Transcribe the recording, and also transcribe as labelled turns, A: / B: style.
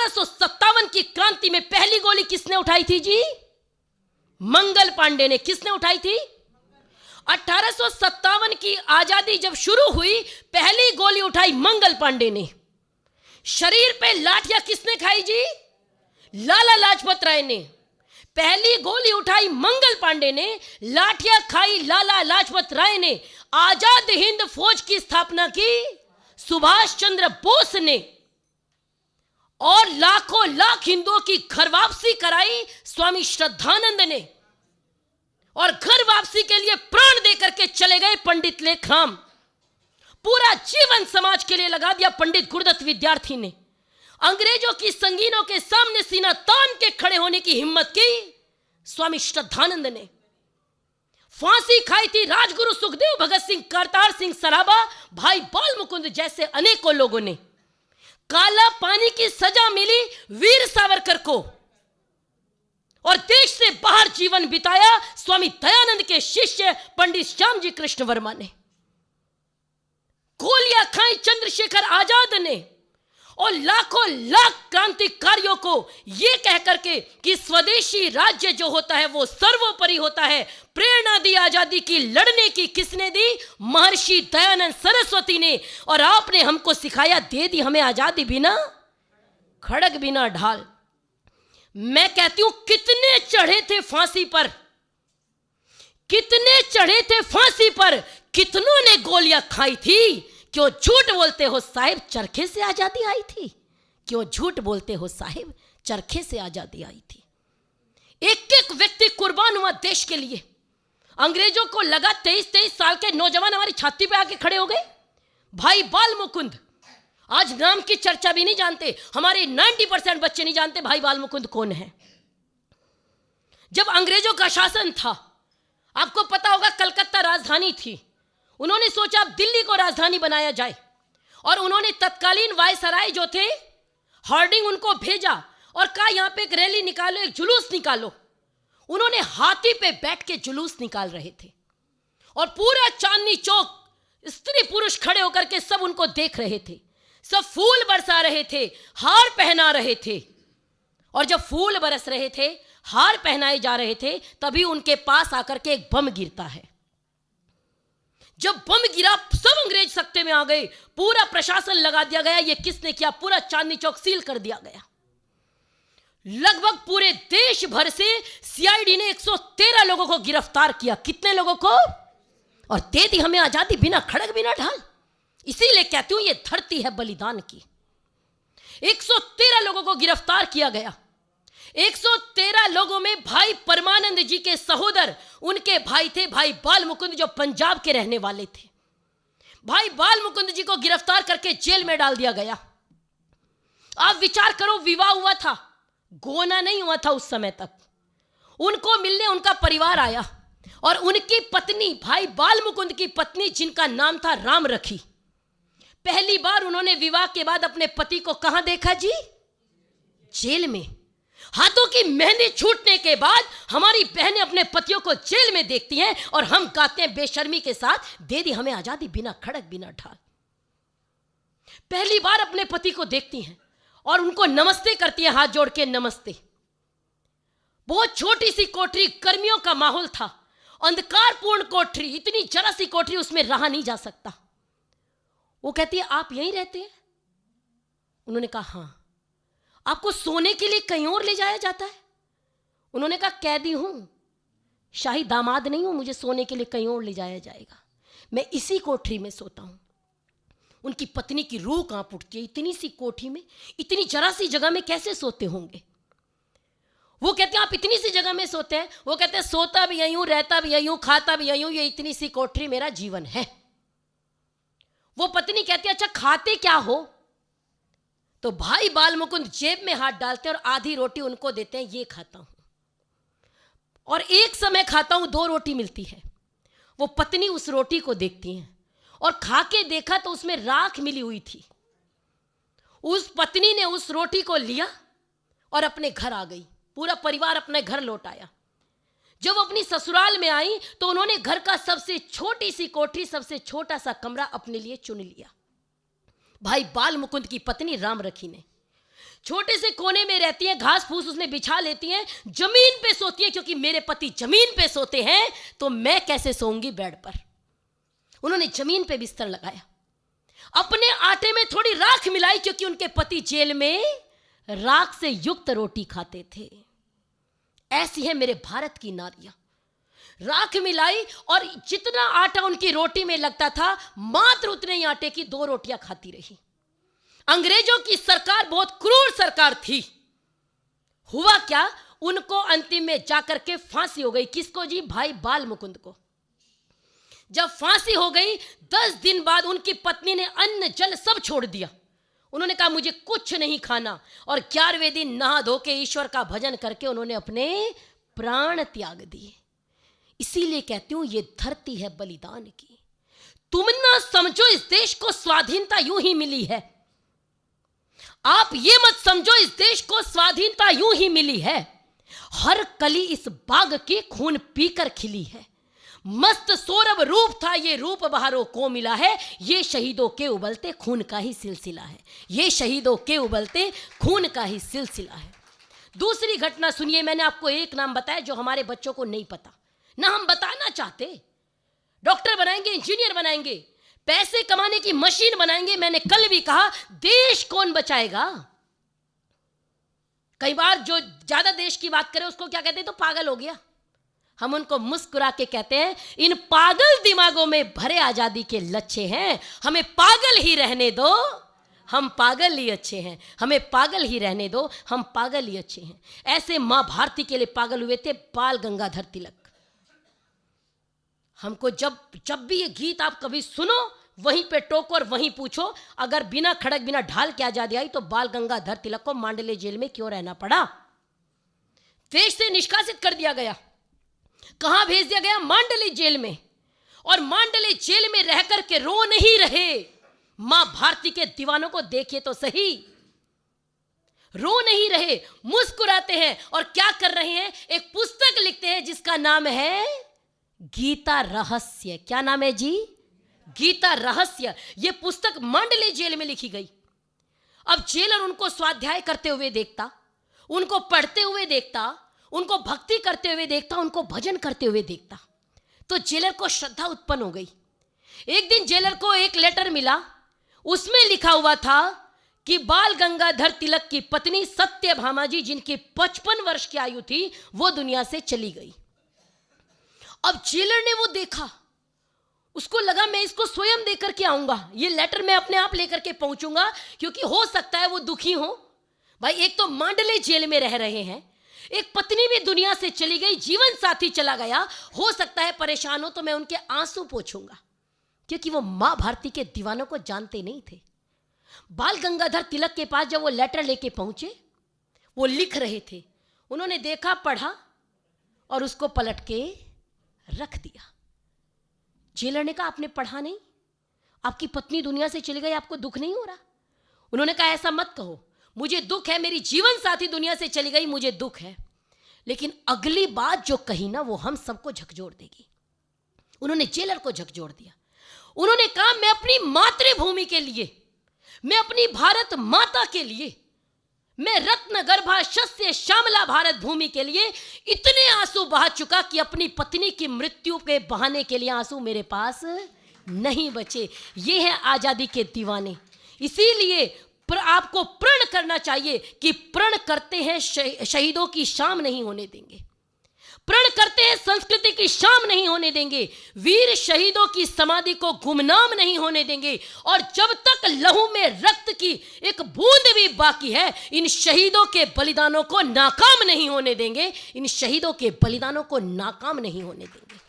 A: 1857 की क्रांति में पहली गोली किसने उठाई थी जी? मंगल पांडे ने। किसने उठाई थी? 1857 की आजादी जब शुरू हुई, पहली गोली उठाई मंगल पांडे ने। शरीर पे लाठियां किसने खाई जी? लाला लाजपत राय ने। पहली गोली उठाई मंगल पांडे ने, लाठियां खाई लाला लाजपत राय ने। आजाद हिंद फौज की स्थापना की सुभाष चंद्र बोस ने। और लाखों लाख हिंदुओं की घर वापसी कराई स्वामी श्रद्धानंद ने। और घर वापसी के लिए प्राण देकर के चले गए पंडित लेखराम। पूरा जीवन समाज के लिए लगा दिया पंडित गुरुदत्त विद्यार्थी ने। अंग्रेजों की संगीनों के सामने सीना तान के खड़े होने की हिम्मत की स्वामी श्रद्धानंद ने। फांसी खाई थी राजगुरु सुखदेव, भगत सिंह, करतार सिंह सराभा, भाई बाल मुकुंद जैसे अनेकों लोगों ने। काला पानी की सजा मिली वीर सावरकर को। और देश से बाहर जीवन बिताया स्वामी दयानंद के शिष्य पंडित श्यामजी कृष्ण वर्मा ने। गोलियां खाई चंद्रशेखर आजाद ने। और लाखों लाख क्रांतिकारियों को यह कहकर के कि स्वदेशी राज्य जो होता है वो सर्वोपरि होता है, प्रेरणा दी आजादी की लड़ने की। किसने दी? महर्षि दयानंद सरस्वती ने। और आपने हमको सिखाया, दे दी हमें आजादी बिना खड़ग बिना ढाल। मैं कहती हूं, कितने चढ़े थे फांसी पर, कितने चढ़े थे फांसी पर, कितनों ने गोलियां खाई थी। क्यों झूठ बोलते हो साहिब, चरखे से आजादी आई थी? क्यों झूठ बोलते हो साहिब, चरखे से आजादी आई थी। एक एक व्यक्ति कुर्बान हुआ देश के लिए। अंग्रेजों को लगा 23-23 साल के नौजवान हमारी छाती पे आके खड़े हो गए। भाई बाल मुकुंद, आज नाम की चर्चा भी नहीं जानते। हमारे 90% बच्चे नहीं जानते भाई बाल मुकुंद कौन है। जब अंग्रेजों का शासन था, आपको पता होगा कलकत्ता राजधानी थी। उन्होंने सोचा अब दिल्ली को राजधानी बनाया जाए। और उन्होंने तत्कालीन वायसराय जो थे हार्डिंग, उनको भेजा और कहा यहां पे एक रैली निकालो, एक जुलूस निकालो। उन्होंने हाथी पे बैठ के जुलूस निकाल रहे थे। और पूरा चांदनी चौक स्त्री पुरुष खड़े होकर के सब उनको देख रहे थे। सब फूल बरसा रहे थे, हार पहना रहे थे। और जब फूल बरस रहे थे, हार पहनाए जा रहे थे, तभी उनके पास आकर के एक बम गिरता है। जब बम गिरा, सब अंग्रेज सत्ते में आ गए। पूरा प्रशासन लगा दिया गया। ये किसने किया? पूरा चांदनी चौक सील कर दिया गया। लगभग पूरे देश भर से सीआईडी ने 113 लोगों को गिरफ्तार किया। कितने लोगों को? और दे दी हमें आजादी बिना खड़ग बिना ढाल। इसीलिए कहती हूं ये धरती है बलिदान की। 113 लोगों को गिरफ्तार किया गया। 113 लोगों में भाई परमानंद जी के सहोदर, उनके भाई थे भाई बाल मुकुंद, जो पंजाब के रहने वाले थे। भाई बाल मुकुंद जी को गिरफ्तार करके जेल में डाल दिया गया। आप विचार करो, विवाह हुआ था, गोना नहीं हुआ था उस समय तक। उनको मिलने उनका परिवार आया और उनकी पत्नी, भाई बाल मुकुंद की पत्नी, जिनका नाम था राम रखी, पहली बार उन्होंने विवाह के बाद अपने पति को कहां देखा जी? जेल में। हाथों की मेहंदी छूटने के बाद हमारी बहनें अपने पतियों को जेल में देखती हैं और हम गाते हैं बेशर्मी के साथ, दे दी हमें आजादी बिना खड़ग बिना ढाल। पहली बार अपने पति को देखती हैं और उनको नमस्ते करती हैं, हाथ जोड़ के नमस्ते। बहुत छोटी सी कोठरी, गर्मियों का माहौल था, अंधकारपूर्ण कोठरी, इतनी जरा सी कोठरी, उसमें रहा नहीं जा सकता। वो कहती है आप यहीं रहते हैं? उन्होंने कहा हां। आपको सोने के लिए कहीं और ले जाया जाता है? उन्होंने कहा कैदी हूं, शाही दामाद नहीं हूं, मुझे सोने के लिए कहीं और ले जाया जाएगा, मैं इसी कोठरी में सोता हूं। उनकी पत्नी की रूह कांप उठती है, इतनी सी कोठी में, इतनी जरा सी जगह में कैसे सोते होंगे? वो कहते हैं आप इतनी सी जगह में सोते हैं? वो कहते हैं सोता भी यहीं हूं, रहता भी यहीं हूं, खाता भी यहीं हूं, ये इतनी सी कोठरी मेरा जीवन है। वो पत्नी कहती है अच्छा खाते क्या हो? तो भाई बाल मुकुंद जेब में हाथ डालते और आधी रोटी उनको देते हैं, ये खाता हूं। और एक समय खाता हूं, 2 रोटी मिलती है। वो पत्नी उस रोटी को देखती हैं और खा के देखा तो उसमें राख मिली हुई थी। उस पत्नी ने उस रोटी को लिया और अपने घर आ गई। पूरा परिवार अपने घर लौट आया। जब अपनी ससुराल में आई तो उन्होंने घर का सबसे छोटी सी कोठरी, सबसे छोटा सा कमरा अपने लिए चुन लिया। भाई बाल मुकुंद की पत्नी राम रखी ने छोटे से कोने में रहती हैं, घास फूस उसने बिछा लेती हैं, जमीन पे सोती है, क्योंकि मेरे पति जमीन पे सोते हैं तो मैं कैसे सोऊंगी बेड पर। उन्होंने जमीन पे बिस्तर लगाया, अपने आटे में थोड़ी राख मिलाई, क्योंकि उनके पति जेल में राख से युक्त रोटी खाते थे। ऐसी है मेरे भारत की नारियां। राख मिलाई और जितना आटा उनकी रोटी में लगता था, मात्र उतने ही आटे की 2 रोटियां खाती रही। अंग्रेजों की सरकार बहुत क्रूर सरकार थी। हुआ क्या, उनको अंतिम में जाकर के फांसी हो गई। किसको जी? भाई बाल मुकुंद को। जब फांसी हो गई, 10 दिन बाद उनकी पत्नी ने अन्न जल सब छोड़ दिया। उन्होंने कहा मुझे कुछ नहीं खाना, और 11वें दिन नहा धो के ईश्वर का भजन करके उन्होंने अपने प्राण त्याग दिए। इसीलिए कहती हूं, ये धरती है बलिदान की। तुम ना समझो इस देश को स्वाधीनता यूं ही मिली है। आप ये मत समझो इस देश को स्वाधीनता यूं ही मिली है। हर कली इस बाग के खून पीकर खिली है। मस्त सौरभ रूप था, ये रूप बहारों को मिला है। ये शहीदों के उबलते खून का ही सिलसिला है। ये शहीदों के उबलते खून का ही सिलसिला है। दूसरी घटना सुनिए। मैंने आपको एक नाम बताया जो हमारे बच्चों को नहीं पता, ना हम बताना चाहते। डॉक्टर बनाएंगे, इंजीनियर बनाएंगे, पैसे कमाने की मशीन बनाएंगे। मैंने कल भी कहा, देश कौन बचाएगा? कई बार जो ज्यादा देश की बात करे उसको क्या कहते हैं, तो पागल हो गया। हम उनको मुस्कुरा के कहते हैं, इन पागल दिमागों में भरे आजादी के लच्छे हैं। हमें पागल ही रहने दो, हम पागल ही अच्छे हैं। हमें पागल ही रहने दो, हम पागल ही अच्छे हैं। ऐसे मां भारती के लिए पागल हुए थे बाल गंगाधर तिलक। हमको जब भी ये गीत आप कभी सुनो, वहीं पे टोको और वहीं पूछो, अगर बिना खड़क बिना ढाल के आजादी आई तो बाल गंगाधर तिलक को मांडले जेल में क्यों रहना पड़ा? देश से निष्कासित कर दिया गया। कहां भेज दिया गया? मांडली जेल में। और मांडली जेल में रह करके रो नहीं रहे। मां भारती के दीवानों को देखिए तो सही, रो नहीं रहे, मुस्कुराते हैं। और क्या कर रहे हैं? एक पुस्तक लिखते हैं जिसका नाम है गीता रहस्य। क्या नाम है जी? गीता रहस्य। यह पुस्तक मांडले जेल में लिखी गई। अब जेलर उनको स्वाध्याय करते हुए देखता, उनको पढ़ते हुए देखता, उनको भक्ति करते हुए देखता, उनको भजन करते हुए देखता, तो जेलर को श्रद्धा उत्पन्न हो गई। एक दिन जेलर को एक लेटर मिला, उसमें लिखा हुआ था कि बाल गंगाधर तिलक की पत्नी सत्यभामा जी, जिनकी 55 वर्ष की आयु थी, वो दुनिया से चली गई। अब जेलर ने वो देखा, उसको लगा मैं इसको स्वयं देकर के आऊंगा, ये लेटर मैं अपने आप लेकर के पहुंचूंगा, क्योंकि हो सकता है वो दुखी हो। भाई एक तो मांडले जेल में रह रहे हैं, एक पत्नी भी दुनिया से चली गई, जीवन साथी चला गया, हो सकता है परेशान हो, तो मैं उनके आंसू पोंछूंगा। क्योंकि वो मां भारती के दीवानों को जानते नहीं थे। बाल गंगाधर तिलक के पास जब वो लेटर लेके पहुंचे, वो लिख रहे थे, उन्होंने देखा, पढ़ा और उसको पलट के रख दिया। जेलर ने कहा आपने पढ़ा नहीं, आपकी पत्नी दुनिया से चली गई, आपको दुख नहीं हो रहा? उन्होंने कहा ऐसा मत कहो, मुझे दुख है, मेरी जीवन साथी दुनिया से चली गई, मुझे दुख है, लेकिन अगली बात जो कही ना वो हम सबको झकझोर देगी। उन्होंने जेलर को झकझोर दिया। उन्होंने कहा मैं अपनी मातृभूमि के लिए, मैं अपनी भारत माता के लिए, मैं रत्न गर्भा शस्य श्यामला भारत भूमि के लिए इतने आंसू बहा चुका कि अपनी पत्नी की मृत्यु के बहाने के लिए आंसू मेरे पास नहीं बचे। ये है आजादी के दीवाने। इसीलिए आपको प्रण करना चाहिए कि प्रण करते हैं शहीदों की शाम नहीं होने देंगे, प्रण करते हैं संस्कृति की शाम नहीं होने देंगे, वीर शहीदों की समाधि को गुमनाम नहीं होने देंगे, और जब तक लहू में रक्त की एक बूंद भी बाकी है, इन शहीदों के बलिदानों को नाकाम नहीं होने देंगे, इन शहीदों के बलिदानों को नाकाम नहीं होने देंगे।